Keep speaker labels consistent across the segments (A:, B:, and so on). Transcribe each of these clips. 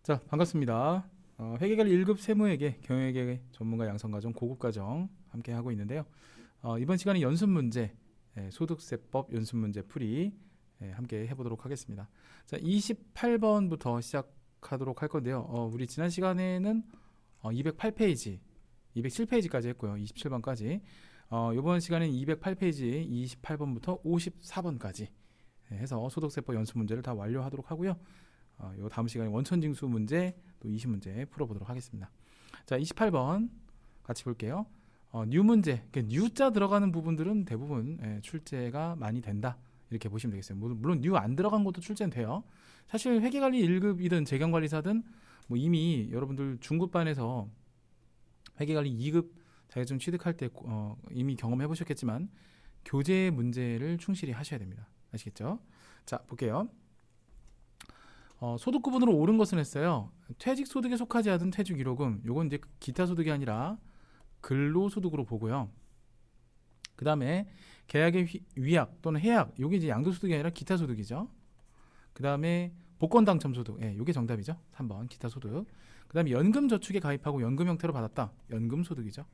A: 자, 반갑습니다. 회계관리 1급 세무회계 경영회계 전문가 양성과정 고급과정 함께 하고 있는데요. 이번 시간에 연습 문제, 소득세법 연습 문제 풀이 함께 해보도록 하겠습니다. 자, 28번부터 시작하도록 할 건데요. 우리 지난 시간에는 208페이지, 207페이지까지 했고요. 27번까지. 이번 시간에는 208페이지 28번부터 54번까지 해서 소득세법 연습 문제를 다 완료하도록 하고요. 요 다음 시간에 원천징수 문제 또 20문제 풀어보도록 하겠습니다. 자, 28번 같이 볼게요. 뉴 문제, 뉴자 들어가는 부분들은 대부분 출제가 많이 된다 이렇게 보시면 되겠어요. 물론 뉴 안 들어간 것도 출제는 돼요. 사실 회계관리 1급이든 재경관리사든 뭐 이미 여러분들 중급반에서 회계관리 2급 자격증 취득할 때 이미 경험해 보셨겠지만 교재 문제를 충실히 하셔야 됩니다. 아시겠죠? 자, 볼게요. 소득 구분으로 옳은 것은 했어요. 퇴직 소득에 속하지 않은 퇴직 위로금, 요건 이제 기타 소득이 아니라 근로소득으로 보고요. 그 다음에 계약의 위약 또는 해약, 요게 이제 양도소득이 아니라 기타 소득이죠. 그 다음에 복권 당첨 소득, 요게 정답이죠. 3번 기타 소득. 그 다음에 연금 저축에 가입하고 연금 형태로 받았다, 연금 소득이죠.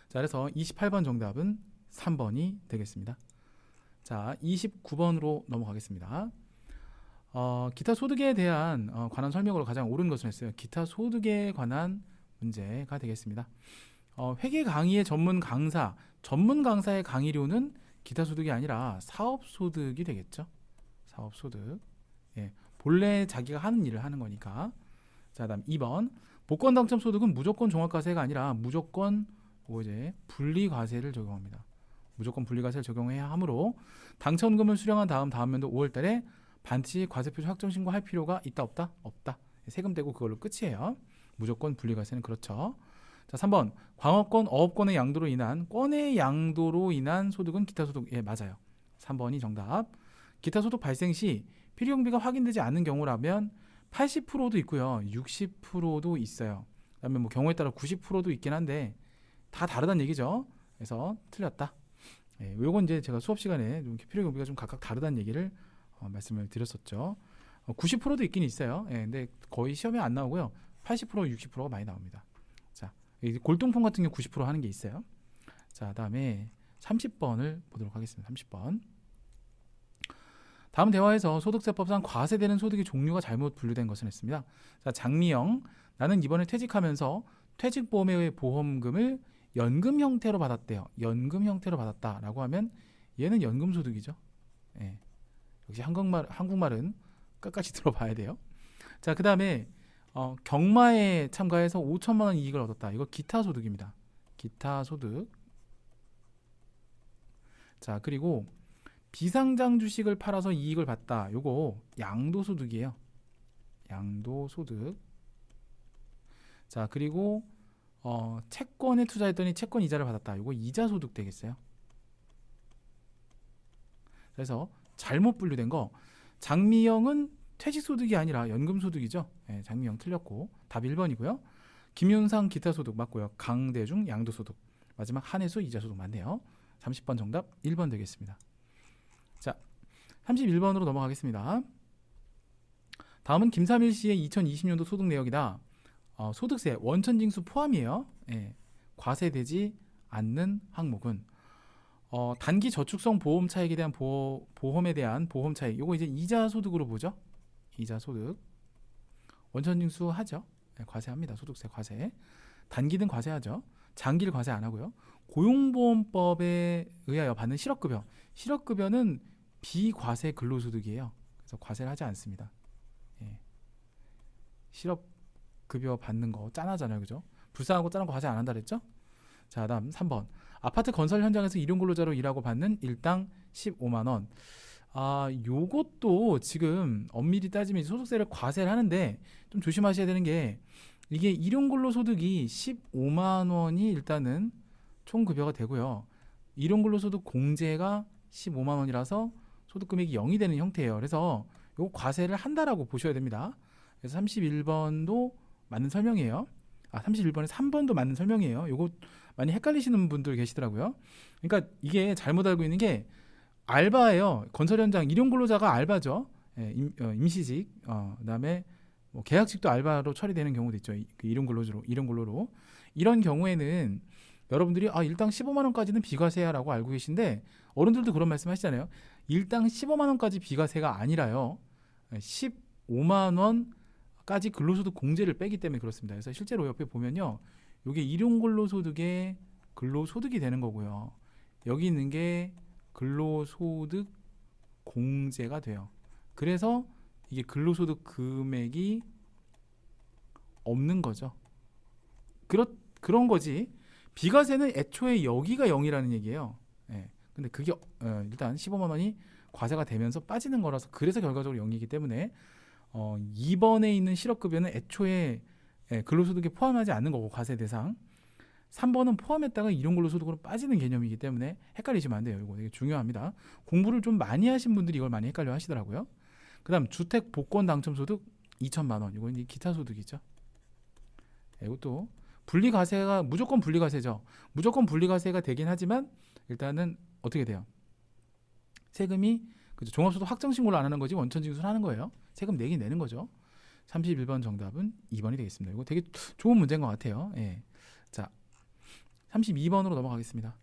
A: 자, 그래서 28번 정답은 3번이 되겠습니다. 자, 29번으로 넘어가겠습니다. 기타 소득에 대한 관한 설명으로 가장 옳은 것을 했어요. 기타 소득에 관한 문제가 되겠습니다. 회계 강의의 전문 강사의 강의료는 기타 소득이 아니라 사업 소득이 되겠죠. 사업 소득. 본래 자기가 하는 일을 하는 거니까. 자, 다음 2번. 복권 당첨 소득은 무조건 종합과세가 아니라 무조건 이제 분리과세를 적용합니다. 무조건 분리과세를 적용해야 하므로 당첨금을 수령한 다음 연도 5월달에 반드시 과세표시 확정 신고할 필요가 있다 없다? 없다. 세금 떼고 그걸로 끝이에요. 무조건 분리과세는 그렇죠. 자, 3번. 광업권, 어업권의 양도로 인한 권의 양도로 인한 소득은 기타 소득. 맞아요. 3번이 정답. 기타 소득 발생 시 필요경비가 확인되지 않는 경우라면 80%도 있고요. 60%도 있어요. 그다음에 뭐 경우에 따라 90%도 있긴 한데 다 다르다는 얘기죠. 그래서 틀렸다. 요건 이제 제가 수업 시간에 좀 필요경비가 좀 각각 다르다는 얘기를 말씀을 드렸었죠. 90%도 있긴 있어요. 근데 거의 시험에 안 나오고요. 80%, 60%가 많이 나옵니다. 자, 골동품 같은 경우 90% 하는 게 있어요. 자, 다음에 30번을 보도록 하겠습니다. 30번. 다음 대화에서 소득세법상 과세되는 소득의 종류가 잘못 분류된 것을 했습니다. 자, 장미영, 나는 이번에 퇴직하면서 퇴직보험에 의해 보험금을 연금 형태로 받았대요. 연금 형태로 받았다라고 하면 얘는 연금소득이죠. 역시 한국말은 끝까지 들어봐야 돼요. 자, 그 다음에 경마에 참가해서 5천만 원 이익을 얻었다. 이거 기타 소득입니다. 기타 소득. 자, 그리고 비상장 주식을 팔아서 이익을 봤다. 요거 양도소득이에요. 양도소득. 자, 그리고 채권에 투자했더니 채권 이자를 받았다. 요거 이자소득 되겠어요. 그래서 잘못 분류된 거, 장미영은 퇴직소득이 아니라 연금소득이죠. 장미영 틀렸고 답 1번이고요. 김윤상 기타소득 맞고요. 강대중 양도소득, 마지막 한혜수 이자소득 맞네요. 30번 정답 1번 되겠습니다. 자, 31번으로 넘어가겠습니다. 다음은 김삼일 씨의 2020년도 소득 내역이다. 소득세 원천징수 포함이에요. 과세되지 않는 항목은 단기 저축성 보험 차익에 대한 보험에 대한 보험 차익, 요거 이제 이자 소득으로 보죠. 이자 소득. 원천징수 하죠. 과세합니다. 소득세 과세. 단기든 과세하죠. 장기를 과세 안 하고요. 고용보험법에 의하여 받는 실업급여. 실업급여는 비과세 근로소득이에요. 그래서 과세를 하지 않습니다. 실업급여 받는 거 짠하잖아요. 그죠? 불쌍하고 짠한 거 과세 안 한다 그랬죠? 자, 다음 3번. 아파트 건설 현장에서 일용 근로자로 일하고 받는 일당 15만 원. 요것도 지금 엄밀히 따지면 소득세를 과세를 하는데 좀 조심하셔야 되는 게, 이게 일용 근로 소득이 15만 원이 일단은 총 급여가 되고요. 일용 근로 소득 공제가 15만 원이라서 소득 금액이 0이 되는 형태예요. 그래서 요거 과세를 한다라고 보셔야 됩니다. 그래서 31번도 맞는 설명이에요. 31번에 3번도 맞는 설명이에요. 요거 많이 헷갈리시는 분들 계시더라고요. 그러니까 이게 잘못 알고 있는 게 알바예요. 건설 현장 일용 근로자가 알바죠. 임시직, 그다음에 뭐 계약직도 알바로 처리되는 경우도 있죠. 그 이름 근로로 이런 경우에는 여러분들이 일당 15만 원까지는 비과세야라고 알고 계신데 어른들도 그런 말씀 하시잖아요. 일당 15만 원까지 비과세가 아니라요. 15만 원까지 근로소득 공제를 빼기 때문에 그렇습니다. 그래서 실제로 옆에 보면요. 이게 일용 근로소득의 근로소득이 되는 거고요. 여기 있는 게 근로소득 공제가 돼요. 그래서 이게 근로소득 금액이 없는 거죠. 그런 거지. 비과세는 애초에 여기가 0이라는 얘기예요. 예. 근데 그게 일단 15만 원이 과세가 되면서 빠지는 거라서 그래서 결과적으로 0이기 때문에 2번에 있는 실업급여는 애초에 근로소득에 포함하지 않는 거고 과세 대상. 3번은 포함했다가 일용근로소득으로 빠지는 개념이기 때문에 헷갈리시면 안 돼요. 이거 되게 중요합니다. 공부를 좀 많이 하신 분들이 이걸 많이 헷갈려 하시더라고요. 그 다음 주택 복권 당첨소득 2천만 원. 이건 이제 기타 소득이죠. 이것도 분리과세가 무조건 분리과세죠. 무조건 분리과세가 되긴 하지만 일단은 어떻게 돼요? 세금이 종합소득 확정신고를 안 하는 거지 원천징수를 하는 거예요. 세금 내긴 내는 거죠. 31번 정답은 2번이 되겠습니다. 이거 되게 좋은 문제인 것 같아요. 예. 자, 32번으로 넘어가겠습니다.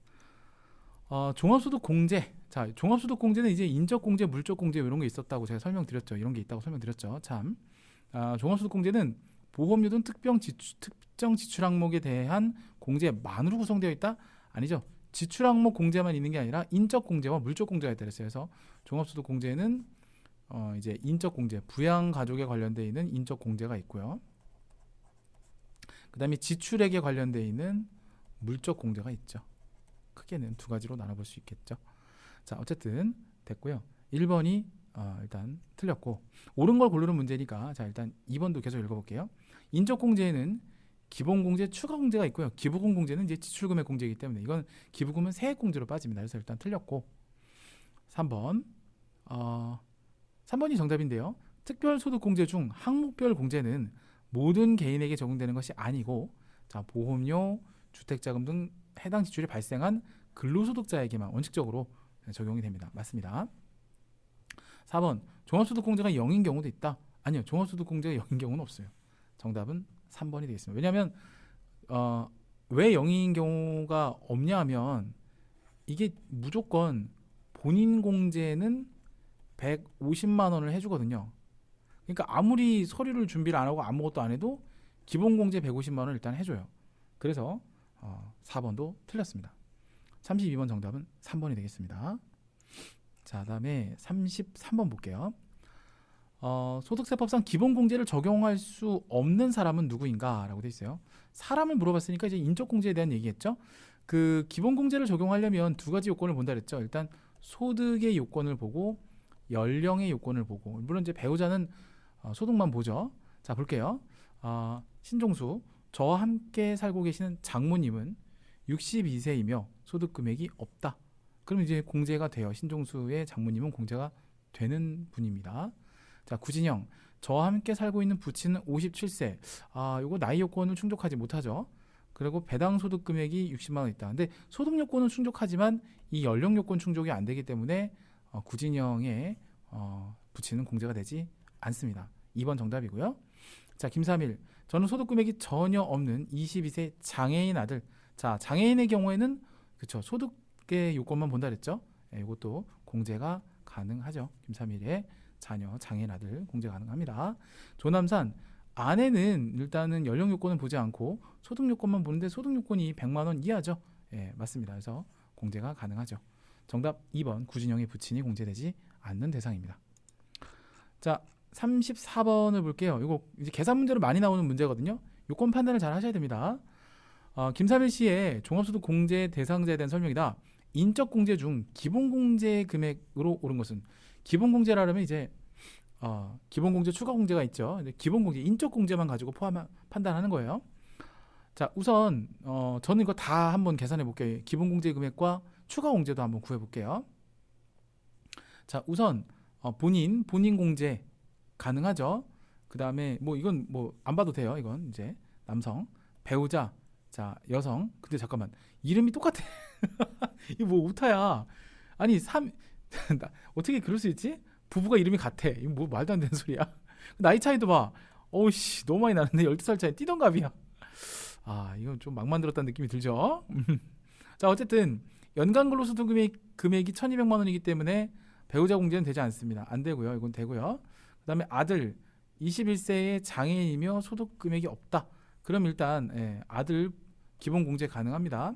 A: 종합소득 공제. 자, 종합소득 공제는 이제 인적 공제, 물적 공제 이런 게 있었다고 제가 설명드렸죠. 이런 게 있다고 설명드렸죠. 참, 종합소득 공제는 보험료 등 특정 지출 항목에 대한 공제만으로 구성되어 있다? 아니죠. 지출 항목 공제만 있는 게 아니라 인적 공제와 물적 공제가 있다 그랬어요. 그래서 종합소득 공제는 이제 인적 공제, 부양 가족에 관련되어 있는 인적 공제가 있고요. 그다음에 지출액에 관련되어 있는 물적 공제가 있죠. 크게는 두 가지로 나눠볼 수 있겠죠. 자, 어쨌든 됐고요. 1번이 일단 틀렸고 옳은 걸 고르는 문제니까 자 일단 2번도 계속 읽어볼게요. 인적 공제에는 기본 공제, 추가 공제가 있고요. 기부금 공제는 이제 지출금액 공제이기 때문에 이건 기부금은 세액 공제로 빠집니다. 그래서 일단 틀렸고 3번 3번이 정답인데요. 특별소득 공제 중 항목별 공제는 모든 개인에게 적용되는 것이 아니고 자 보험료, 주택자금 등 해당 지출이 발생한 근로소득자에게만 원칙적으로 적용이 됩니다. 맞습니다. 4번 종합소득 공제가 0인 경우도 있다. 아니요. 종합소득 공제가 0인 경우는 없어요. 정답은 3번이 되겠습니다. 왜냐하면 왜 0인 경우가 없냐 하면 이게 무조건 본인 공제는 150만 원을 해주거든요. 그러니까 아무리 서류를 준비를 안 하고 아무것도 안 해도 기본 공제 150만 원을 일단 해줘요. 그래서 4번도 틀렸습니다. 32번 정답은 3번이 되겠습니다. 자, 다음에 33번 볼게요. 소득세법상 기본공제를 적용할 수 없는 사람은 누구인가? 라고 돼 있어요. 사람을 물어봤으니까 이제 인적공제에 대한 얘기겠죠. 그 기본공제를 적용하려면 두 가지 요건을 본다 그랬죠. 일단 소득의 요건을 보고 연령의 요건을 보고 물론 이제 배우자는 소득만 보죠. 자, 볼게요. 신종수 저와 함께 살고 계시는 장모님은 62세이며 소득 금액이 없다. 그럼 이제 공제가 돼요. 신종수의 장모님은 공제가 되는 분입니다. 자, 구진영 저와 함께 살고 있는 부친은 57세. 요거 나이 요건을 충족하지 못하죠. 그리고 배당 소득 금액이 60만 원 있다. 근데 소득 요건은 충족하지만 이 연령 요건 충족이 안 되기 때문에 구진영의 부친은 공제가 되지 않습니다. 2번 정답이고요. 자, 김삼일 저는 소득 금액이 전혀 없는 22세 장애인 아들. 자, 장애인의 경우에는 그쵸 소득의 요건만 본다 그랬죠. 이것도 공제가 가능하죠. 김삼일의 자녀 장애인 아들 공제 가능합니다. 조남산 아내는 일단은 연령 요건은 보지 않고 소득 요건만 보는데 소득 요건이 100만 원 이하죠. 맞습니다. 그래서 공제가 가능하죠. 정답 2번 구진영의 부친이 공제되지 않는 대상입니다. 자, 34번을 볼게요. 이거 이제 계산 문제로 많이 나오는 문제거든요. 요건 판단을 잘 하셔야 됩니다. 김삼일 씨의 종합소득 공제 대상자에 대한 설명이다. 인적 공제 중 기본 공제 금액으로 오른 것은 기본 공제라면 이제 기본 공제, 추가 공제가 있죠. 근데 기본 공제, 인적 공제만 가지고 판단하는 거예요. 자, 우선 저는 이거 다 한번 계산해 볼게요. 기본 공제 금액과 추가 공제도 한번 구해 볼게요. 자, 우선 본인 공제 가능하죠. 그 다음에 뭐 이건 뭐 안 봐도 돼요. 이건 이제 남성, 배우자, 자 여성. 근데 잠깐만 이름이 똑같아. 이거 뭐 오타야. 아니 어떻게 그럴 수 있지? 부부가 이름이 같아. 이거 뭐 말도 안 되는 소리야. 나이 차이도 봐. 어우씨 너무 많이 나는데 12살 차이 띠던 값이야. 아 이건 좀 막 만들었다는 느낌이 들죠. 자 어쨌든 연간 근로소득 금액이 1200만 원이기 때문에 배우자 공제는 되지 않습니다. 안 되고요. 이건 되고요. 그 다음에 아들 21세의 장애인이며 소득 금액이 없다. 그럼 일단 아들 기본 공제 가능합니다.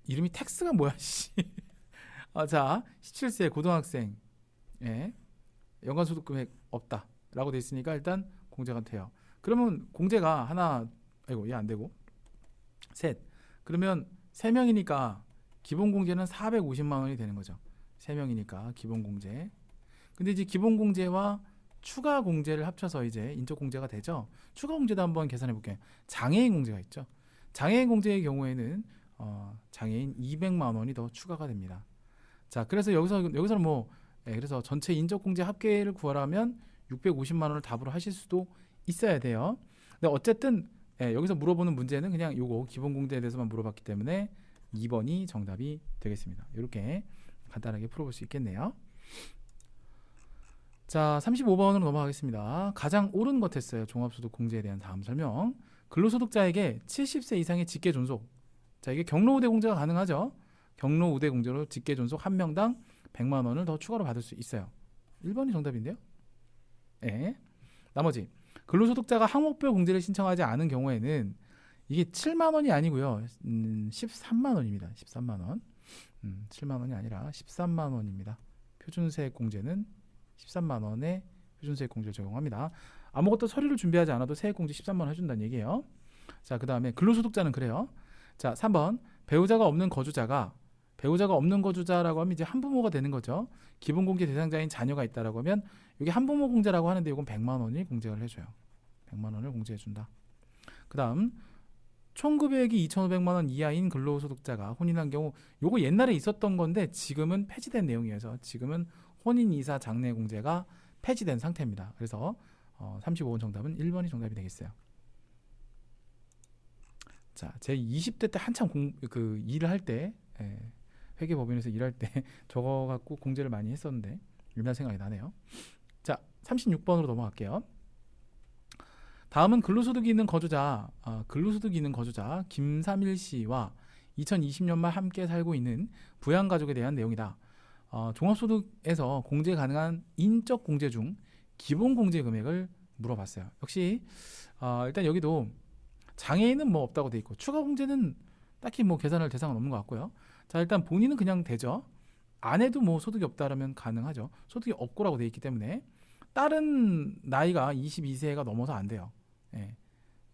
A: 이름이 텍스가 뭐야 씨. 자 17세 고등학생 연간 소득 금액 없다 라고 돼 있으니까 일단 공제가 돼요. 그러면 공제가 하나 아이고 얘 안 되고 셋 그러면 3명이니까 기본 공제는 450만 원이 되는 거죠. 3명이니까 기본 공제. 근데 이제 기본 공제와 추가 공제를 합쳐서 이제 인적 공제가 되죠. 추가 공제도 한번 계산해 볼게요. 장애인 공제가 있죠. 장애인 공제의 경우에는 장애인 200만 원이 더 추가가 됩니다. 자, 그래서 여기서는 그래서 전체 인적 공제 합계를 구하라면 650만 원을 답으로 하실 수도 있어야 돼요. 근데 어쨌든 여기서 물어보는 문제는 그냥 요거 기본 공제에 대해서만 물어봤기 때문에 2번이 정답이 되겠습니다. 이렇게 간단하게 풀어볼 수 있겠네요. 자 35번으로 넘어가겠습니다. 가장 옳은 것 했어요. 종합소득 공제에 대한 다음 설명. 근로소득자에게 70세 이상의 직계 존속. 자 이게 경로우대 공제가 가능하죠. 경로우대 공제로 직계 존속 한 명당 100만 원을 더 추가로 받을 수 있어요. 1번이 정답인데요. 나머지 근로소득자가 항목별 공제를 신청하지 않은 경우에는 이게 7만 원이 아니고요. 13만 원입니다. 13만 원. 7만 원이 아니라 13만 원입니다. 표준세액 공제는 13만 원의 표준세액 공제를 적용합니다. 아무것도 서류를 준비하지 않아도 세액공제 13만 원 해준다는 얘기예요. 자, 그 다음에 근로소득자는 그래요. 자, 3번 배우자가 없는 거주자라고 하면 이제 한부모가 되는 거죠. 기본공제 대상자인 자녀가 있다라고 하면 이게 한부모 공제라고 하는데 이건 100만 원이 공제를 해줘요. 100만 원을 공제해준다. 그 다음 총급여액이 2,500만 원 이하인 근로소득자가 혼인한 경우 요거 옛날에 있었던 건데 지금은 폐지된 내용이어서 지금은 혼인 이사 장래 공제가 폐지된 상태입니다. 그래서 35번 정답은 1번이 정답이 되겠어요. 자, 제 20대 때 한참 일을 할 때 회계법인에서 일할 때 저거 갖고 공제를 많이 했었는데 옛날 생각이 나네요. 자, 36번으로 넘어갈게요. 다음은 근로소득이 있는 거주자 김삼일 씨와 2020년 말 함께 살고 있는 부양가족에 대한 내용이다. 종합소득에서 공제 가능한 인적 공제 중 기본 공제 금액을 물어봤어요. 역시 일단 여기도 장애인은 뭐 없다고 돼 있고 추가 공제는 딱히 뭐 계산할 대상은 없는 것 같고요. 자, 일단 본인은 그냥 되죠. 아내도 뭐 소득이 없다라면 가능하죠. 소득이 없고라고 돼 있기 때문에 딸은 나이가 22세가 넘어서 안 돼요.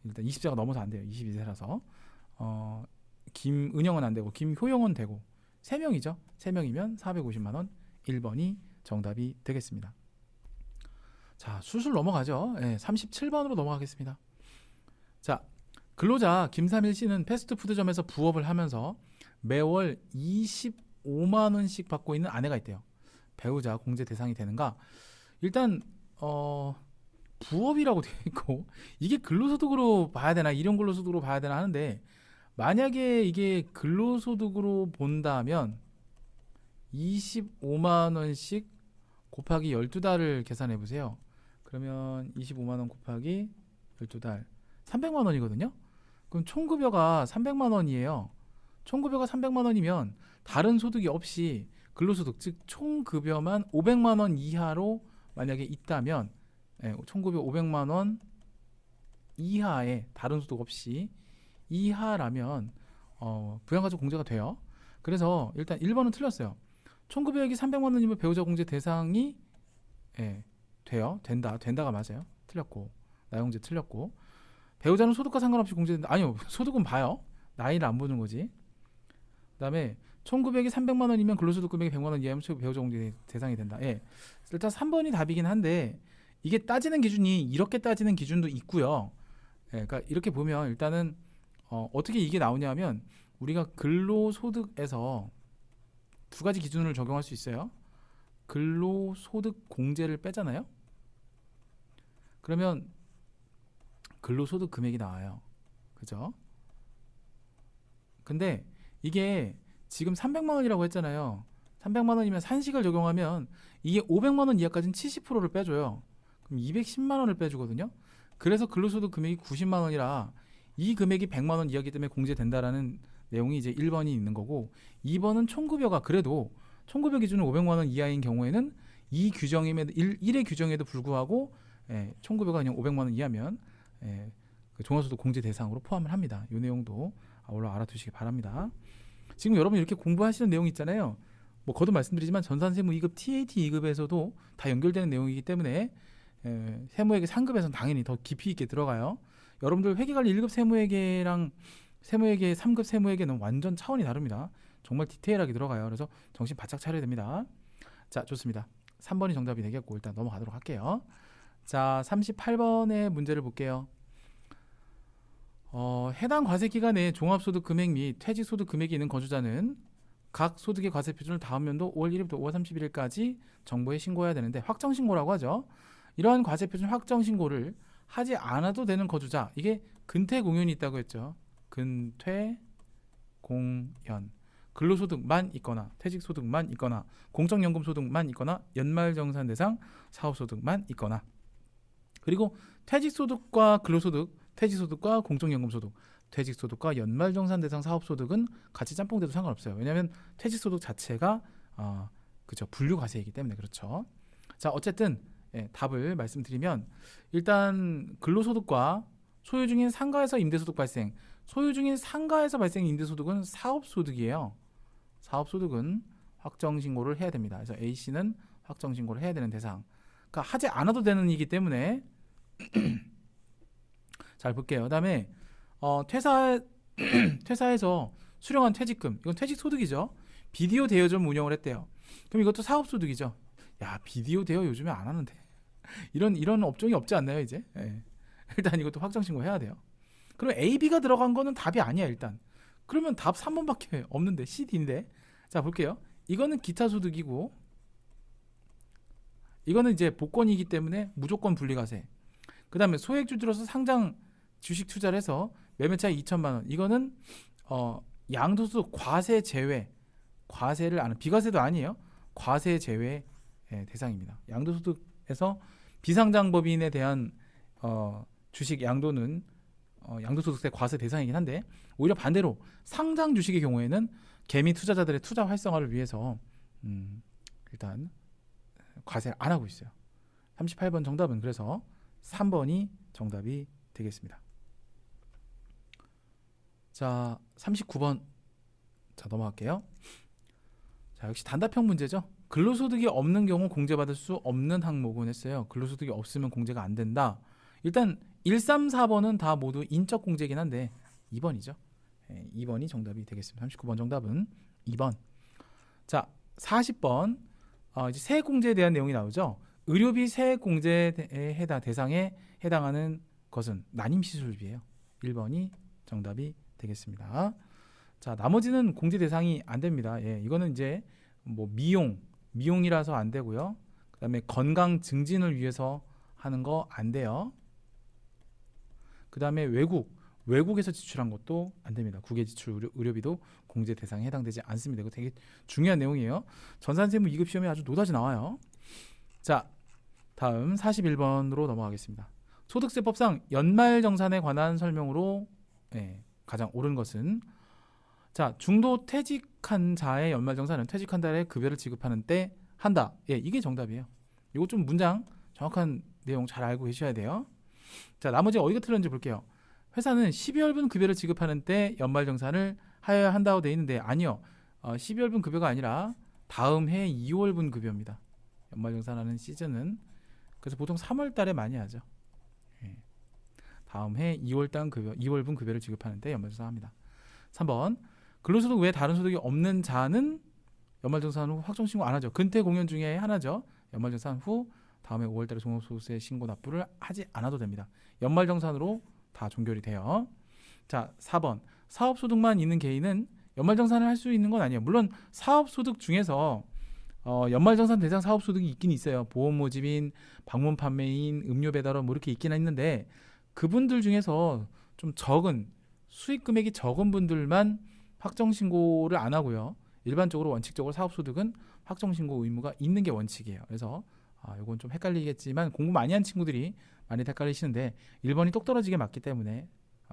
A: 일단 20세가 넘어서 안 돼요. 22세라서 김은영은 안 되고 김효영은 되고 3명이죠. 3명이면 450만 원. 1번이 정답이 되겠습니다. 자, 술술 넘어가죠. 37번으로 넘어가겠습니다. 자, 근로자 김삼일 씨는 패스트푸드점에서 부업을 하면서 매월 25만 원씩 받고 있는 아내가 있대요. 배우자 공제 대상이 되는가? 일단 부업이라고 되어 있고 이게 근로소득으로 봐야 되나 이런 근로소득으로 봐야 되나 하는데 만약에 이게 근로소득으로 본다면 25만 원씩 곱하기 12달을 계산해 보세요. 그러면 25만 원 곱하기 12달 300만 원이거든요. 그럼 총급여가 300만 원이에요. 총급여가 300만 원이면 다른 소득이 없이 근로소득 즉 총급여만 500만 원 이하로 만약에 있다면 총급여 500만 원 이하에 다른 소득 없이 이하라면 부양가족 공제가 돼요. 그래서 일단 1번은 틀렸어요. 총급여액이 300만 원이면 배우자 공제 대상이 돼요. 된다가 맞아요. 틀렸고 나용제 틀렸고 배우자는 소득과 상관없이 공제된다. 아니요. 소득은 봐요. 나이를 안 보는 거지. 그다음에 총급여액이 300만 원이면 근로소득 금액이 100만 원 이하면 배우자 공제 대상이 된다. 일단 3번이 답이긴 한데 이게 따지는 기준이 이렇게 따지는 기준도 있고요. 그러니까 이렇게 보면 일단은 어떻게 이게 나오냐면 우리가 근로소득에서 두 가지 기준을 적용할 수 있어요. 근로소득 공제를 빼잖아요. 그러면 근로소득 금액이 나와요. 그죠? 근데 이게 지금 300만 원이라고 했잖아요. 300만 원이면 산식을 적용하면 이게 500만 원 이하까지는 70%를 빼줘요. 그럼 210만 원을 빼주거든요. 그래서 근로소득 금액이 90만 원이라 이 금액이 100만 원 이하기 때문에 공제된다라는 내용이 이제 1번이 있는 거고, 2번은 총급여가 그래도 총급여 기준은 500만 원 이하인 경우에는 이 규정임에도 1의 규정에도 불구하고 총급여가 그냥 500만 원 이하면 그 종합소득 공제 대상으로 포함을 합니다. 이 내용도 물론 알아두시기 바랍니다. 지금 여러분 이렇게 공부하시는 내용 있잖아요. 뭐 거듭 말씀드리지만 전산세무 2급 TAT 2급에서도 다 연결되는 내용이기 때문에 세무회계 상급에서는 당연히 더 깊이 있게 들어가요. 여러분들 회계관리 1급 세무회계랑 세무회계 3급 세무회계는 완전 차원이 다릅니다. 정말 디테일하게 들어가요. 그래서 정신 바짝 차려야 됩니다. 자, 좋습니다. 3번이 정답이 되겠고 일단 넘어가도록 할게요. 자, 38번의 문제를 볼게요. 해당 과세기간에 종합소득 금액 및 퇴직소득 금액이 있는 거주자는 각 소득의 과세 표준을 다음 연도 5월 1일부터 5월 31일까지 정부에 신고해야 되는데, 확정신고라고 하죠. 이러한 과세 표준 확정신고를 하지 않아도 되는 거주자, 이게 근퇴공연이 있다고 했죠. 근퇴공연, 근로소득만 있거나 퇴직소득만 있거나 공적연금소득만 있거나 연말정산 대상 사업소득만 있거나, 그리고 퇴직소득과 근로소득, 퇴직소득과 공적연금소득, 퇴직소득과 연말정산 대상 사업소득은 같이 짬뽕돼도 상관없어요. 왜냐하면 퇴직소득 자체가 그죠, 분류과세이기 때문에. 그렇죠. 자, 어쨌든 답을 말씀드리면, 일단 근로소득과 소유 중인 상가에서 임대소득 발생, 소유 중인 상가에서 발생 임대소득은 사업소득이에요. 사업소득은 확정신고를 해야 됩니다. 그래서 A씨는 확정신고를 해야 되는 대상, 그러니까 하지 않아도 되는 이기 때문에 잘 볼게요. 그 다음에 퇴사해서 수령한 퇴직금, 이건 퇴직소득이죠. 비디오 대여점 운영을 했대요. 그럼 이것도 사업소득이죠. 야, 비디오 대여 요즘에 안 하는데 이런 업종이 없지 않나요 이제? 일단 이것도 확정신고 해야 돼요. 그럼 A, B가 들어간 거는 답이 아니야 일단. 그러면 답 3번밖에 없는데, C, D인데. 자, 볼게요. 이거는 기타 소득이고, 이거는 이제 복권이기 때문에 무조건 분리과세. 그 다음에 소액주 들어서 상장 주식 투자를 해서 매매 차익 2천만 원, 이거는 양도소득 과세 제외, 과세를 안, 비과세도 아니에요. 과세 제외 대상입니다. 양도소득에서 비상장법인에 대한 주식 양도는 양도소득세 과세 대상이긴 한데, 오히려 반대로 상장 주식의 경우에는 개미 투자자들의 투자 활성화를 위해서 일단 과세를 안 하고 있어요. 38번 정답은 그래서 3번이 정답이 되겠습니다. 자, 39번 자, 넘어갈게요. 자, 역시 단답형 문제죠. 근로소득이 없는 경우 공제받을 수 없는 항목은 했어요. 근로소득이 없으면 공제가 안 된다. 일단 1, 3, 4번은 다 모두 인적 공제이긴 한데 2번이죠. 2번이 정답이 되겠습니다. 39번 정답은 2번. 자, 40번 이제 세액 공제에 대한 내용이 나오죠. 의료비 세액 공제에 대상에 해당하는 것은 난임시술비예요. 1번이 정답이 되겠습니다. 자, 나머지는 공제 대상이 안 됩니다. 이거는 이제 뭐 미용이라서 안 되고요. 그다음에 건강 증진을 위해서 하는 거 안 돼요. 그다음에 외국에서 지출한 것도 안 됩니다. 국외 지출 의료비도 공제 대상에 해당되지 않습니다. 이거 되게 중요한 내용이에요. 전산세무 2급 시험에 아주 노다지 나와요. 자, 다음 41번으로 넘어가겠습니다. 소득세법상 연말정산에 관한 설명으로 가장 옳은 것은, 자, 중도 퇴직한 자의 연말정산은 퇴직한 달에 급여를 지급하는 때 한다. 이게 정답이에요. 이거 좀 문장 정확한 내용 잘 알고 계셔야 돼요. 자, 나머지 어디가 틀렸는지 볼게요. 회사는 12월분 급여를 지급하는 때 연말정산을 하여야 한다고 돼 있는데, 아니요. 12월분 급여가 아니라 다음 해 2월분 급여입니다. 연말정산하는 시즌은. 그래서 보통 3월 달에 많이 하죠. 다음 해 2월분 급여를 지급하는 때 연말정산합니다. 3번, 근로소득 외에 다른 소득이 없는 자는 연말정산 후 확정신고 안 하죠. 근태공연 중에 하나죠. 연말정산 후 다음에 5월달에 종합소득세 신고 납부를 하지 않아도 됩니다. 연말정산으로 다 종결이 돼요. 자, 4번, 사업소득만 있는 개인은 연말정산을 할 수 있는 건 아니에요. 물론 사업소득 중에서 연말정산 대상 사업소득이 있긴 있어요. 보험 모집인, 방문 판매인, 음료 배달원 뭐 이렇게 있긴 있는데, 그분들 중에서 좀 적은, 수익 금액이 적은 분들만 확정신고를 안 하고요. 일반적으로 원칙적으로 사업소득은 확정 신고 의무가 있는 게 원칙이에요. 그래서 이건 좀 헷갈리겠지만 공부 많이 한 친구들이 많이 헷갈리시는데 1번이 똑 떨어지게 맞기 때문에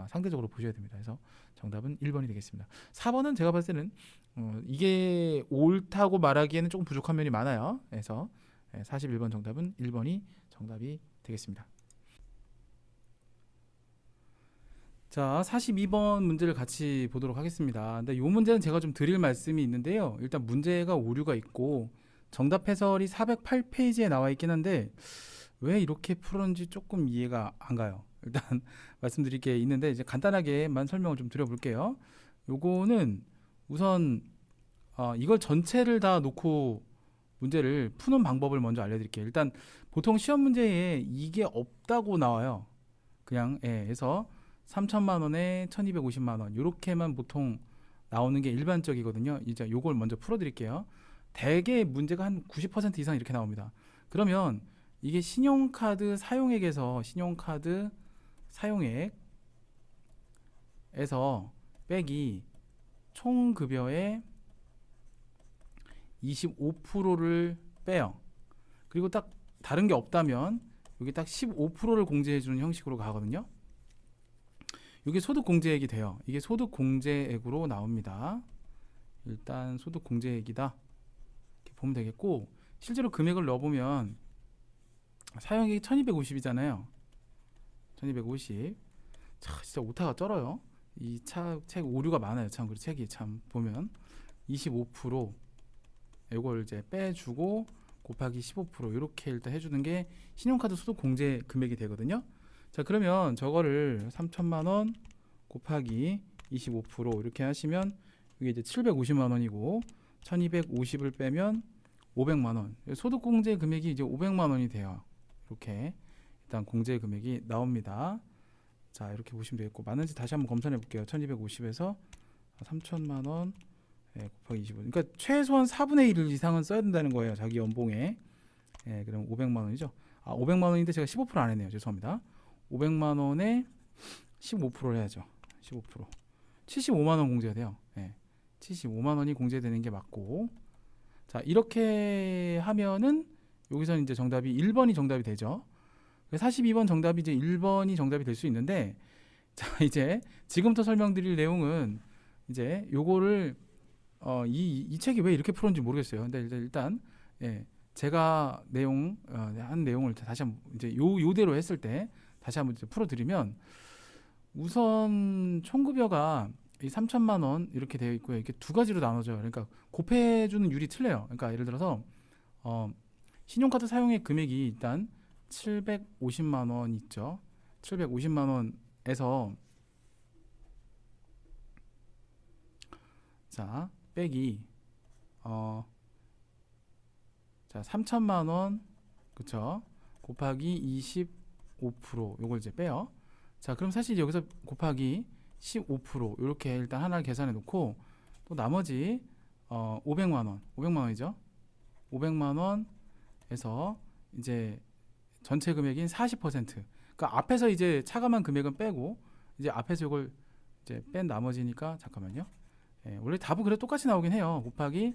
A: 상대적으로 보셔야 됩니다. 그래서 정답은 1번이 되겠습니다. 4번은 제가 봤을 때는 이게 옳다고 말하기에는 조금 부족한 면이 많아요. 그래서 41번 정답은 1번이 정답이 되겠습니다. 자, 42번 문제를 같이 보도록 하겠습니다. 근데 이 문제는 제가 좀 드릴 말씀이 있는데요. 일단 문제가 오류가 있고 정답 해설이 408페이지에 나와 있긴 한데 왜 이렇게 풀었는지 조금 이해가 안 가요. 일단 말씀드릴 게 있는데 이제 간단하게만 설명을 좀 드려볼게요. 요거는 우선 이걸 전체를 다 놓고 문제를 푸는 방법을 먼저 알려드릴게요. 일단 보통 시험 문제에 이게 없다고 나와요. 그냥 해서 3천만 원에 1250만 원 이렇게만 보통 나오는 게 일반적이거든요. 이제 요걸 먼저 풀어드릴게요. 대개 문제가 한 90% 이상 이렇게 나옵니다. 그러면 이게 신용카드 사용액에서 신용카드 사용액에서 빼기 총 급여의 25%를 빼요. 그리고 딱 다른 게 없다면 여기 딱 15%를 공제해 주는 형식으로 가거든요. 이게 소득 공제액이 돼요. 이게 소득 공제액으로 나옵니다. 일단 소득 공제액이다 이렇게 보면 되겠고, 실제로 금액을 넣어보면 사용액이 1250이잖아요 1250. 진짜 오타가 쩔어요. 이 책 오류가 많아요. 참, 그리고 책이 참 보면 25% 이걸 이제 빼주고 곱하기 15% 이렇게 일단 해주는 게 신용카드 소득 공제 금액이 되거든요. 자, 그러면 저거를 3천만 원 곱하기 25% 이렇게 하시면 이게 이제 750만 원이고 1250을 빼면 500만 원. 소득 공제 금액이 이제 500만 원이 돼요. 이렇게 일단 공제 금액이 나옵니다. 자, 이렇게 보시면 되겠고, 맞는지 다시 한번 검사해 볼게요. 1250에서 3천만 원 곱하기 25. 그러니까 최소한 4분의 1 이상은 써야 된다는 거예요. 자기 연봉에. 그럼 500만 원이죠. 500만 원인데 제가 15% 안 했네요. 죄송합니다. 500만 원에 15%를 해야죠. 15%. 75만 원 공제가 돼요. 75만 원이 공제되는 게 맞고. 자, 이렇게 하면은 여기서는 이제 정답이 1번이 정답이 되죠. 42번 정답이 이제 1번이 정답이 될 수 있는데, 자, 이제 지금부터 설명드릴 내용은 이제 요거를 이 책이 왜 이렇게 풀었는지 모르겠어요. 근데 일단 제가 한 내용을 다시 한번 이제 요대로 했을 때 다시 한번 이제 풀어드리면, 우선 총급여가 이 3천만 원 이렇게 되어 있고요. 이렇게 두 가지로 나눠져요. 그러니까 곱해주는 율이 틀려요. 그러니까 예를 들어서 신용카드 사용액 금액이 일단 750만 원 있죠. 750만 원에서 자 빼기 자 3천만 원 그쵸 곱하기 25% 요걸 이제 빼요. 자, 그럼 사실 여기서 곱하기 15% 이렇게 일단 하나를 계산해 놓고, 또 나머지 500만 원이죠. 500만 원에서 이제 전체 금액인 40%. 그러니까 앞에서 이제 차감한 금액은 빼고 이제 앞에서 이걸 이제 뺀 나머지니까, 잠깐만요. 원래 답은 그래 똑같이 나오긴 해요. 곱하기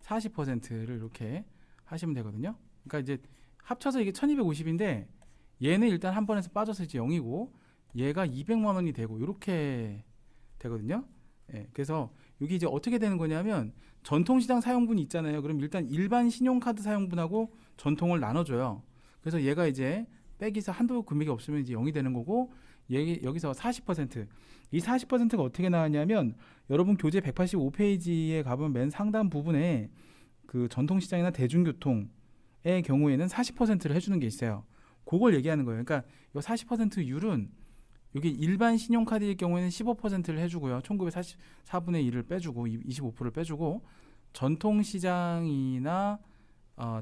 A: 40%를 이렇게 하시면 되거든요. 그러니까 이제 합쳐서 이게 1250인데 얘는 일단 한 번에서 빠져서 이제 0이고 얘가 200만 원이 되고 이렇게 되거든요. 그래서 여기 이제 어떻게 되는 거냐면 전통시장 사용분이 있잖아요. 그럼 일단 일반 신용카드 사용분하고 전통을 나눠줘요. 그래서 얘가 이제 빼기서 한도 금액이 없으면 이제 0이 되는 거고, 여기서 40%. 이 40%가 어떻게 나왔냐면, 여러분 교재 185페이지에 가보면 맨 상단 부분에 그 전통시장이나 대중교통의 경우에는 40%를 해주는 게 있어요. 그걸 얘기하는 거예요. 그러니까 이 40% 율은 여기 일반 신용카드의 경우에는 15%를 해주고요. 총급의 4분의 1을 빼주고 25%를 빼주고, 전통시장이나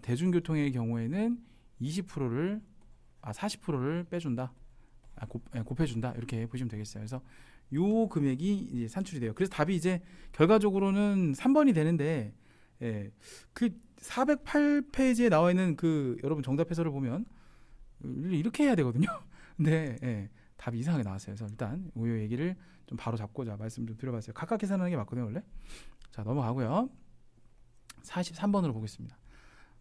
A: 대중교통의 경우에는 20%를 40%를 빼준다. 곱해준다. 이렇게 보시면 되겠어요. 그래서 요 금액이 이제 산출이 돼요. 그래서 답이 이제 결과적으로는 3번이 되는데, 그 408페이지에 나와 있는 그 여러분 정답 해설을 보면 이렇게 해야 되거든요. 근데 답이 이상하게 나왔어요. 그래서 일단 이 얘기를 좀 바로 잡고자 말씀 좀 드려봤어요. 각각 계산하는 게 맞거든요, 원래. 자, 넘어가고요. 43번으로 보겠습니다.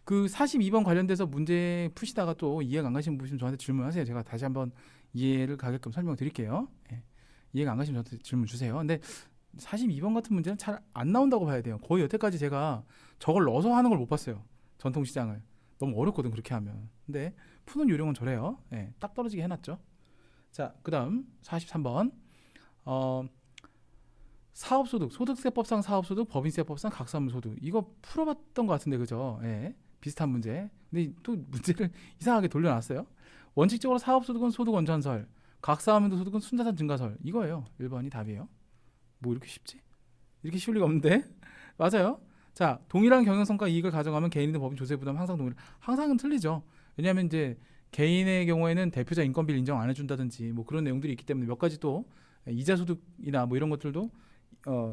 A: 그 42번 관련돼서 문제 푸시다가 또 이해가 안 가시는 분이시면 저한테 질문하세요. 제가 다시 한번 이해를 가게끔 설명드릴게요. 예. 이해가 안 가시면 저한테 질문 주세요. 근데 42번 같은 문제는 잘 안 나온다고 봐야 돼요. 거의 여태까지 제가 저걸 넣어서 하는 걸 못 봤어요. 전통시장을. 너무 어렵거든 그렇게 하면. 근데 푸는 요령은 저래요. 예. 딱 떨어지게 해놨죠. 자, 그 다음 43번 사업소득, 소득세법상 사업소득, 법인세법상 각사무소득. 이거 풀어봤던 것 같은데 그죠? 예. 비슷한 문제. 근데 또 문제를 이상하게 돌려놨어요. 원칙적으로 사업소득은 소득 원천설, 각사하면도 소득은 순자산 증가설. 이거예요. 1번이 답이에요. 뭐 이렇게 쉽지? 이렇게 쉬울 리가 없는데. 맞아요. 자, 동일한 경영성과 이익을 가져가면 개인이든 법인 조세 부담 항상 동일. 항상은 틀리죠. 왜냐하면 이제 개인의 경우에는 대표자 인건비를 인정 안 해준다든지 뭐 그런 내용들이 있기 때문에 몇 가지 또 이자 소득이나 뭐 이런 것들도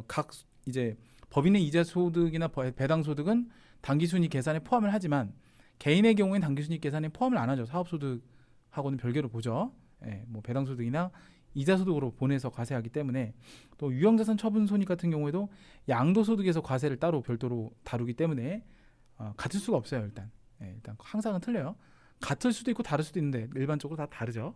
A: 각 이제 법인의 이자 소득이나 배당 소득은 당기순이익 계산에 포함을 하지만 개인의 경우에는 당기순이익 계산에 포함을 안 하죠. 사업소득하고는 별개로 보죠. 예, 뭐 배당 소득이나 이자 소득으로 보내서 과세하기 때문에 또 유형자산 처분 손익 같은 경우에도 양도소득에서 과세를 따로 별도로 다루기 때문에 같을 수가 없어요. 일단 항상은 틀려요. 같을 수도 있고 다를 수도 있는데 일반적으로 다 다르죠.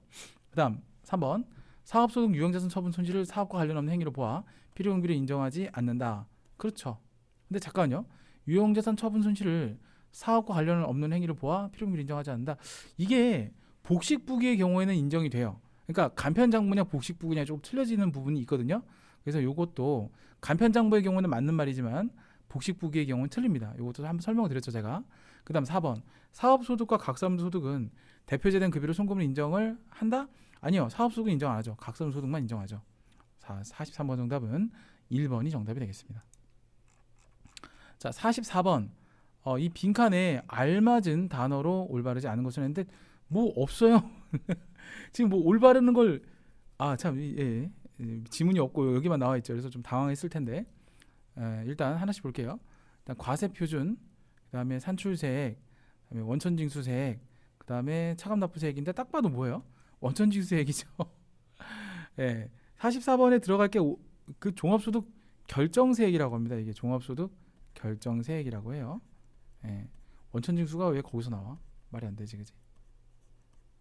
A: 그다음 3번 사업소득 유형자산 처분 손실을 사업과 관련 없는 행위로 보아 필요경비를 인정하지 않는다. 그렇죠. 근데 잠깐만요. 유형자산 처분 손실을 사업과 관련 없는 행위로 보아 필요경비를 인정하지 않는다. 이게 복식부기의 경우에는 인정이 돼요. 그러니까 간편장부냐 복식부기냐 조금 틀려지는 부분이 있거든요. 그래서 이것도 간편장부의 경우는 맞는 말이지만 복식부기의 경우는 틀립니다. 이것도 한번 설명을 드렸죠 제가. 그 다음 4번 사업소득과 각사무소득은 대표제된 급여로 송금을 인정을 한다? 아니요. 사업소득은 인정 안 하죠. 각사무소득만 인정하죠. 43번 정답은 1번이 정답이 되겠습니다. 자, 44번 이 빈칸에 알맞은 단어로 올바르지 않은 것은 했는데 뭐 없어요. 지금 뭐 올바르는 걸 참 지문이 없고 여기만 나와 있죠. 그래서 좀 당황했을 텐데 일단 하나씩 볼게요. 일단 과세표준, 그다음에 산출세액, 그다음에 원천징수세액, 그다음에 차감납부세액인데 딱 봐도 뭐예요? 원천징수세액이죠. 예, 44번에 들어갈 게 그 종합소득 결정세액이라고 합니다. 이게 종합소득 결정세액이라고 해요. 예, 원천징수가 왜 거기서 나와? 말이 안 되지, 그지?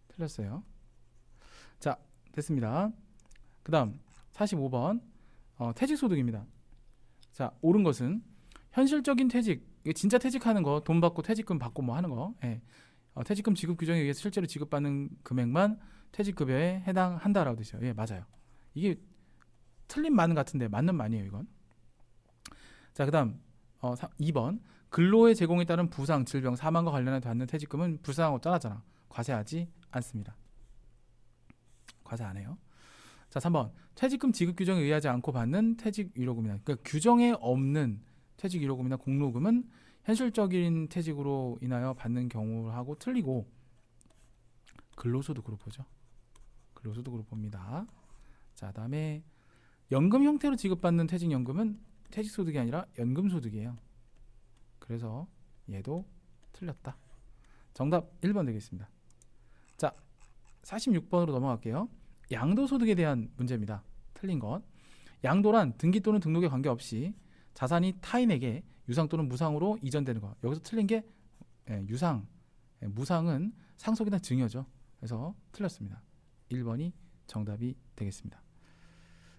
A: 틀렸어요. 자, 됐습니다. 그 다음 45번 퇴직소득입니다. 자, 옳은 것은 현실적인 퇴직, 이게 진짜 퇴직하는 거, 돈 받고 퇴직금 받고 뭐 하는 거, 퇴직금 지급 규정에 의해서 실제로 지급받는 금액만 퇴직급여에 해당한다라고 되죠. 예, 맞아요. 이게 틀린 만 같은데 맞는 만이에요, 이건. 자, 그다음 2번 근로의 제공에 따른 부상, 질병, 사망과 관련해 받는 퇴직금은 불쌍하고 짜놨잖아. 과세하지 않습니다. 과세 안 해요. 자, 3번 퇴직금 지급 규정에 의하지 않고 받는 퇴직위로금이나 그러니까 규정에 없는 퇴직위로금이나 공로금은 현실적인 퇴직으로 인하여 받는 경우하고 틀리고 근로소득으로 보죠. 근로소득으로 봅니다. 자, 다음에 연금 형태로 지급받는 퇴직연금은 퇴직소득이 아니라 연금소득이에요. 그래서 얘도 틀렸다. 정답 1번 되겠습니다. 자, 46번으로 넘어갈게요. 양도소득에 대한 문제입니다. 틀린 것. 양도란 등기 또는 등록에 관계없이 자산이 타인에게 유상 또는 무상으로 이전되는 것. 여기서 틀린 게 유상, 무상은 상속이나 증여죠. 그래서 틀렸습니다. 1번이 정답이 되겠습니다.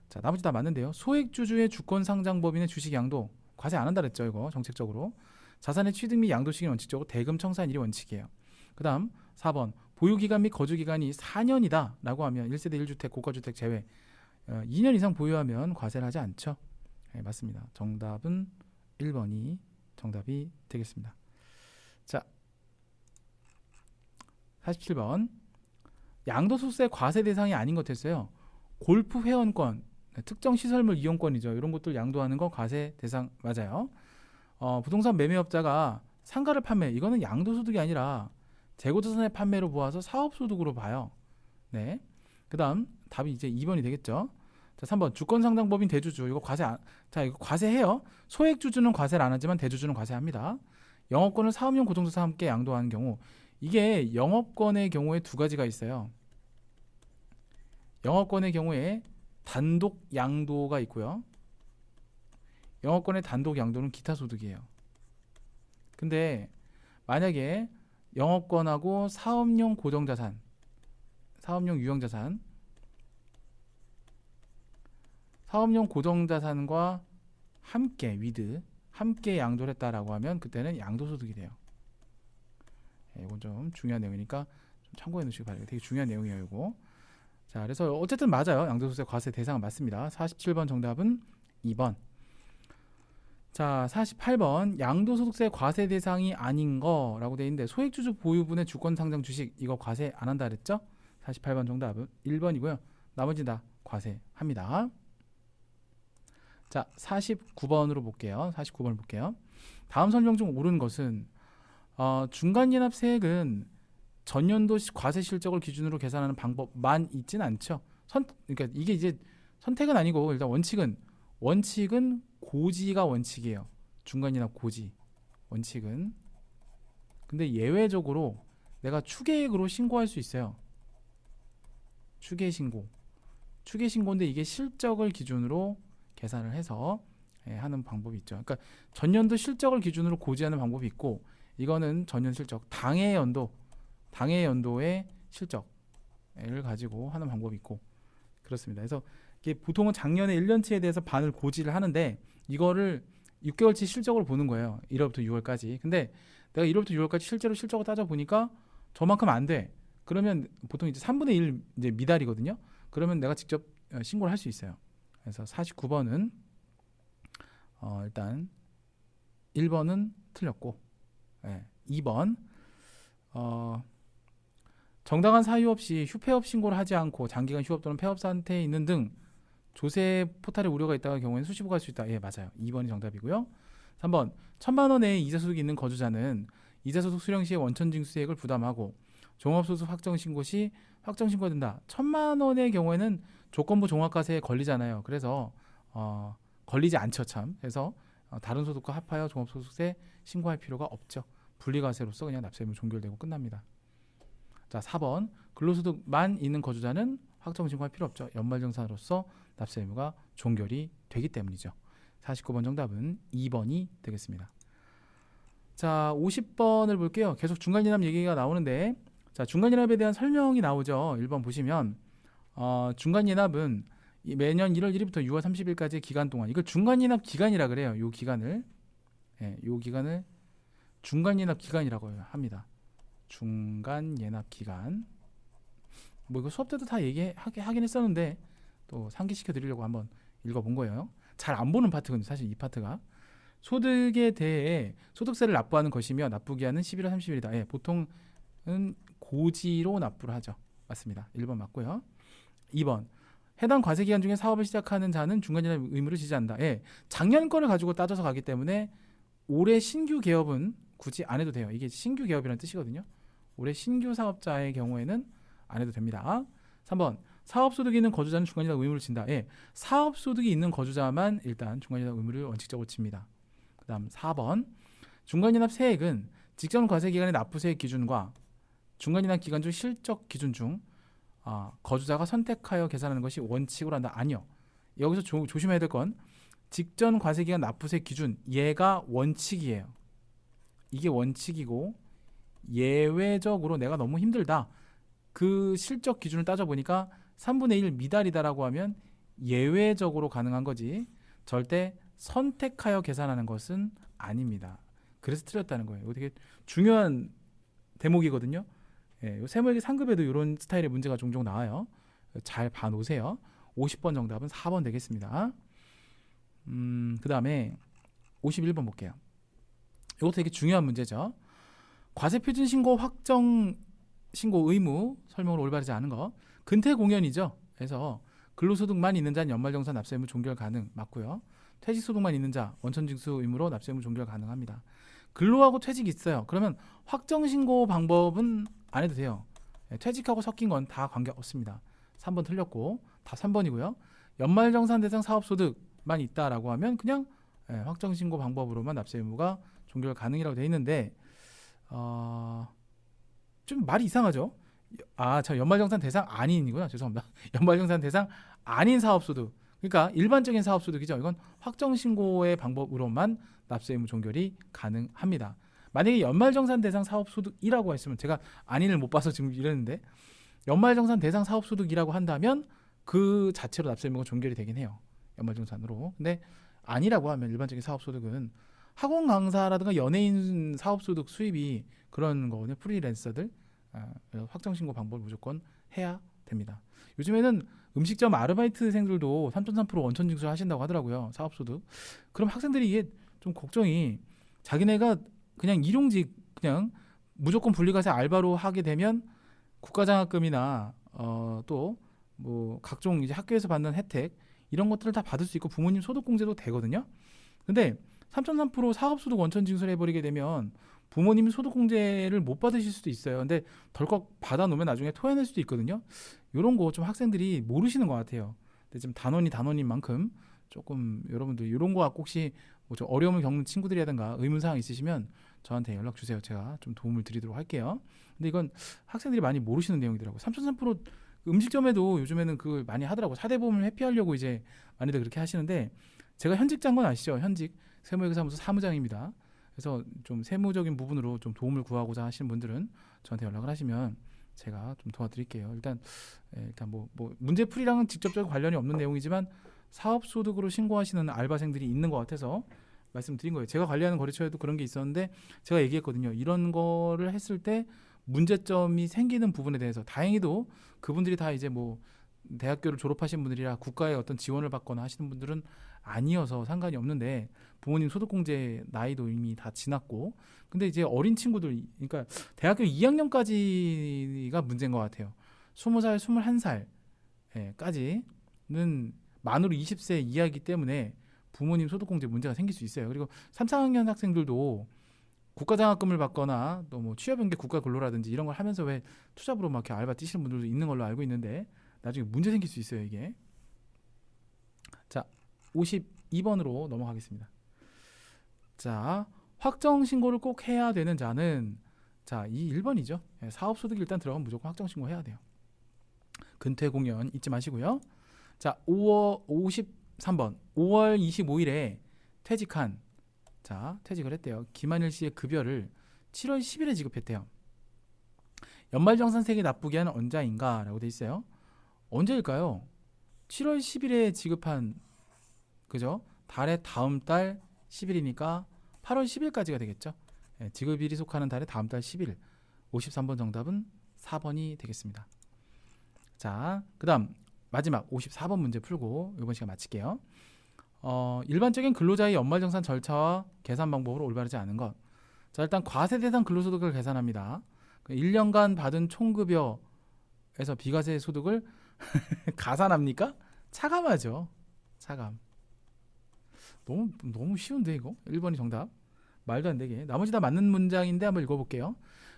A: 자, 나머지 다 맞는데요. 소액주주의 주권상장법인의 주식 양도 과세 안 한다 그랬죠. 이거 정책적으로. 자산의 취득 및 양도 시기는 원칙적으로 대금 청산 일이 원칙이에요. 그 다음 4번 보유기간 및 거주기간이 4년이다 라고 하면 1세대 1주택 고가주택 제외 2년 이상 보유하면 과세를 하지 않죠. 네, 맞습니다. 정답은 1번이 정답이 되겠습니다. 자, 47번 양도소득세 과세 대상이 아닌 것 했어요. 골프 회원권, 특정 시설물 이용권이죠. 이런 것들 양도하는 거 과세 대상 맞아요. 부동산 매매업자가 상가를 판매, 이거는 양도소득이 아니라 재고자산의 판매로 보아서 사업소득으로 봐요. 네. 그 다음 답이 이제 2번이 되겠죠. 자, 3번 주권상장법인 대주주 이거 이거 과세해요. 소액주주는 과세를 안 하지만 대주주는 과세합니다. 영업권을 사업용 고정조사 함께 양도하는 경우, 이게 영업권의 경우에 두 가지가 있어요. 영업권의 경우에 단독 양도가 있고요. 영업권의 단독 양도는 기타 소득이에요. 근데 만약에 영업권하고 사업용 고정자산, 사업용 유형자산, 사업용 고정자산과 함께 위드 함께 양도를 했다라고 하면 그때는 양도소득이 돼요. 이건 좀 중요한 내용이니까 좀 참고해 놓으시기 바랍니다. 되게 중요한 내용이에요, 이거. 자, 그래서 어쨌든 맞아요. 양도소득세 과세 대상은 맞습니다. 47번 정답은 2번. 자, 48번 양도소득세 과세 대상이 아닌 거라고 돼 있는데 소액주주 보유분의 주권상장 주식 이거 과세 안 한다 그랬죠? 48번 정답은 1번이고요. 나머지 다 과세합니다. 자, 49번으로 볼게요. 49번을 볼게요. 다음 설명 중 옳은 것은 중간연합세액은 전년도 과세 실적을 기준으로 계산하는 방법만 있지는 않죠. 그러니까 이게 이제 선택은 아니고 일단 원칙은 고지가 원칙이에요. 중간연합 고지 원칙은. 근데 예외적으로 내가 추계액으로 신고할 수 있어요. 추계 신고인데 이게 실적을 기준으로 계산을 해서 하는 방법이 있죠. 그러니까 전년도 실적을 기준으로 고지하는 방법이 있고, 이거는 전년 실적 당해 연도의 실적을 가지고 하는 방법이 있고 그렇습니다. 그래서 이게 보통은 작년에 1년치에 대해서 반을 고지를 하는데 이거를 6개월치 실적으로 보는 거예요. 1월부터 6월까지. 근데 내가 1월부터 6월까지 실제로 실적을 따져 보니까 저만큼 안 돼. 그러면 보통 이제 3분의 1 이제 미달이거든요. 그러면 내가 직접 신고를 할 수 있어요. 그래서 49번은 일단 1번은 틀렸고, 2번 정당한 사유 없이 휴폐업 신고를 하지 않고 장기간 휴업 또는 폐업 상태에 있는 등 조세 포탈에 우려가 있다는 경우에는 수시부과할 수 있다. 예, 맞아요. 2번이 정답이고요. 3번 1,000만 원의 이자소득이 있는 거주자는 이자소득 수령 시에 원천징수세액을 부담하고 종합소득 확정신고 시 확정신고가 된다. 1,000만 원의 경우에는 조건부 종합과세에 걸리잖아요. 그래서 걸리지 않죠, 참. 그래서 다른 소득과 합하여 종합소득세 신고할 필요가 없죠. 분리과세로서 그냥 납세의무 종결되고 끝납니다. 자, 4번 근로소득만 있는 거주자는 확정신고할 필요 없죠. 연말정산으로서 납세의무가 종결이 되기 때문이죠. 49번 정답은 2번이 되겠습니다. 자, 50번을 볼게요. 계속 중간연합 얘기가 나오는데, 자, 중간연합에 대한 설명이 나오죠. 1번 보시면 중간연합은 매년 1월 1일부터 6월 30일까지의 기간 동안, 이걸 중간연합 기간이라 그래요. 이 기간을 중간연합 기간이라고 합니다. 중간연합 기간. 뭐 이거 수업 때도 다 하긴 했었는데 또 상기시켜 드리려고 한번 읽어본 거예요. 잘 안 보는 파트거든요. 사실 이 파트가 소득에 대해 소득세를 납부하는 것이며 납부기한은 11월 30일이다. 예, 보통은 고지로 납부를 하죠. 맞습니다. 1번 맞고요. 2번 해당 과세기간 중에 사업을 시작하는 자는 중간연합 의무를 지지한다. 예, 작년 거를 가지고 따져서 가기 때문에 올해 신규 개업은 굳이 안 해도 돼요. 이게 신규 개업이라는 뜻이거든요. 올해 신규 사업자의 경우에는 안 해도 됩니다. 3번 사업소득이 있는 거주자는 중간연합 의무를 진다. 예, 사업소득이 있는 거주자만 일단 중간연합 의무를 원칙적으로 집니다. 그 다음 4번 중간연합 세액은 직전 과세기간의 납부세액 기준과 중간연합 기간 중 실적 기준 중 거주자가 선택하여 계산하는 것이 원칙으로 한다. 아니요. 여기서 조심해야 될 건 직전 과세기간 납부세액 기준, 얘가 원칙이에요. 이게 원칙이고 예외적으로 내가 너무 힘들다, 그 실적 기준을 따져보니까 3분의 1 미달이다라고 하면 예외적으로 가능한 거지 절대 선택하여 계산하는 것은 아닙니다. 그래서 틀렸다는 거예요. 이거 되게 중요한 대목이거든요. 예, 세무회계 상급에도 이런 스타일의 문제가 종종 나와요. 잘 봐놓으세요. 50번 정답은 4번 되겠습니다. 그 다음에 51번 볼게요. 이것도 되게 중요한 문제죠. 과세표준 신고 확정 신고 의무 설명으로 올바르지 않은 거. 근태 공연이죠. 그래서 근로소득만 있는 자는 연말정산 납세의무 종결 가능 맞고요. 퇴직소득만 있는 자 원천징수 의무로 납세의무 종결 가능합니다. 근로하고 퇴직이 있어요. 그러면 확정신고 방법은 안 해도 돼요. 퇴직하고 섞인 건 다 관계없습니다. 3번 틀렸고 다 3번이고요. 연말정산 대상 사업소득만 있다라고 하면 그냥 확정신고 방법으로만 납세의무가 종결 가능이라고 되어 있는데 좀 말이 이상하죠. 저 연말정산 대상 아닌이구나. 죄송합니다. 연말정산 대상 아닌 사업소득. 그러니까 일반적인 사업소득이죠. 이건 확정신고의 방법으로만 납세의무 종결이 가능합니다. 만약에 연말정산 대상 사업소득이라고 했으면 제가 안인을 못 봐서 지금 이랬는데 연말정산 대상 사업소득이라고 한다면 그 자체로 납세의무가 종결이 되긴 해요. 연말정산으로. 근데 아니라고 하면 일반적인 사업소득은 학원 강사라든가 연예인 사업소득 수입이 그런 거거든요. 프리랜서들 확정신고 방법을 무조건 해야 됩니다. 요즘에는 음식점 아르바이트생들도 3.3% 원천 징수 하신다고 하더라고요. 사업소득. 그럼 학생들이 이게 좀 걱정이 자기네가 그냥 일용직 그냥 무조건 분리과세 알바로 하게 되면 국가장학금이나 또 뭐 각종 이제 학교에서 받는 혜택 이런 것들을 다 받을 수 있고 부모님 소득공제도 되거든요. 근데 3.3% 사업소득 원천 징수를 해버리게 되면 부모님이 소득공제를 못 받으실 수도 있어요. 근데 덜컥 받아놓으면 나중에 토해낼 수도 있거든요. 이런 거 좀 학생들이 모르시는 것 같아요. 근데 지금 단원인 만큼 조금 여러분들 이런 거 갖고 혹시 뭐 좀 어려움을 겪는 친구들이라든가 의문사항 있으시면 저한테 연락 주세요. 제가 좀 도움을 드리도록 할게요. 근데 이건 학생들이 많이 모르시는 내용이더라고요. 3.3% 음식점에도 요즘에는 그걸 많이 하더라고요. 사대보험을 회피하려고 이제 많이들 그렇게 하시는데 제가 현직 장관 아시죠? 현직 세무회계사무소 사무장입니다. 그래서 좀 세무적인 부분으로 좀 도움을 구하고자 하시는 분들은 저한테 연락을 하시면 제가 좀 도와드릴게요. 일단 뭐 문제풀이랑은 직접적인 관련이 없는 내용이지만 사업소득으로 신고하시는 알바생들이 있는 것 같아서 말씀드린 거예요. 제가 관리하는 거래처에도 그런 게 있었는데 제가 얘기했거든요. 이런 거를 했을 때 문제점이 생기는 부분에 대해서 다행히도 그분들이 다 이제 뭐 대학교를 졸업하신 분들이라 국가의 어떤 지원을 받거나 하시는 분들은 아니어서 상관이 없는데 부모님 소득공제 나이도 이미 다 지났고 근데 이제 어린 친구들 그러니까 대학교 2학년까지가 문제인 것 같아요. 20살, 21살까지는 만으로 20세 이하이기 때문에 부모님 소득공제 문제가 생길 수 있어요. 그리고 3, 4학년 학생들도 국가장학금을 받거나 또 뭐 취업연계 국가근로라든지 이런 걸 하면서 왜 투잡으로 막 이렇게 알바 뛰시는 분들도 있는 걸로 알고 있는데 나중에 문제 생길 수 있어요 이게. 자 52번으로 넘어가겠습니다. 자 확정신고를 꼭 해야 되는 자는 이 1번이죠. 사업소득 일단 들어가면 무조건 확정신고 해야 돼요. 근태공연 잊지 마시고요. 자 53번 5월 25일에 퇴직한 퇴직을 했대요. 김한일 씨의 급여를 7월 10일에 지급했대요. 연말정산세액이 납부기 한 언제인가 라고 돼 있어요. 언제일까요? 7월 10일에 지급한 그죠? 달의 다음 달 10일이니까 8월 10일까지가 되겠죠. 지급일이 속하는 달의 다음 달 10일. 53번 정답은 4번이 되겠습니다. 자, 그 다음 마지막 54번 문제 풀고 이번 시간 마칠게요. 일반적인 근로자의 연말정산 절차와 계산 방법으로 올바르지 않은 것. 자, 일단 과세 대상 근로소득을 계산합니다. 1년간 받은 총급여에서 비과세 소득을 가산합니까? 차감하죠. 차감. 너무 쉬운데 이거? 1번이 정답. 말도 안 되게. 나머지 다 맞는 문장인데 한번 읽어볼게요.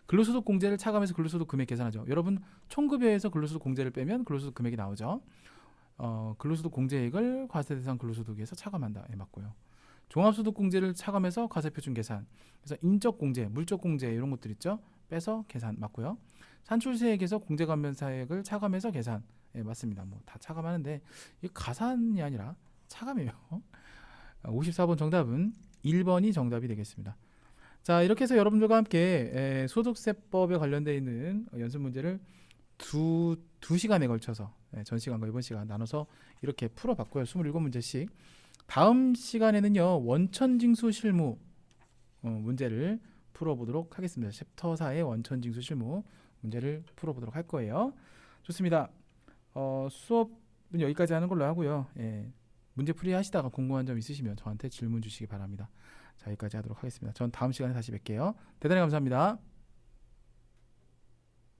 A: 근로소득 공제를 차감해서 근로소득 금액 계산하죠. 여러분 총급여에서 근로소득 공제를 빼면 근로소득 금액이 나오죠. 근로소득 공제액을 과세 대상 근로소득에서 차감한다. 맞고요. 종합소득 공제를 차감해서 과세표준 계산. 그래서 인적 공제, 물적 공제 이런 것들 있죠. 빼서 계산 맞고요. 산출세액에서 공제감면사액을 차감해서 계산. 맞습니다. 뭐 다 차감하는데 이게 가산이 아니라 차감이에요. 54번 정답은 1번이 정답이 되겠습니다. 자, 이렇게 해서 여러분들과 함께 소득세법에 관련되어 있는 연습 문제를 두 시간에 걸쳐서 전 시간과 이번 시간 나눠서 이렇게 풀어봤고요. 27문제씩. 다음 시간에는요. 원천징수 실무 문제를 풀어보도록 하겠습니다. 챕터 4의 원천징수 실무 문제를 풀어보도록 할 거예요. 좋습니다. 수업은 여기까지 하는 걸로 하고요. 문제 풀이 하시다가 궁금한 점 있으시면 저한테 질문 주시기 바랍니다. 자, 여기까지 하도록 하겠습니다. 전 다음 시간에 다시 뵐게요. 대단히 감사합니다.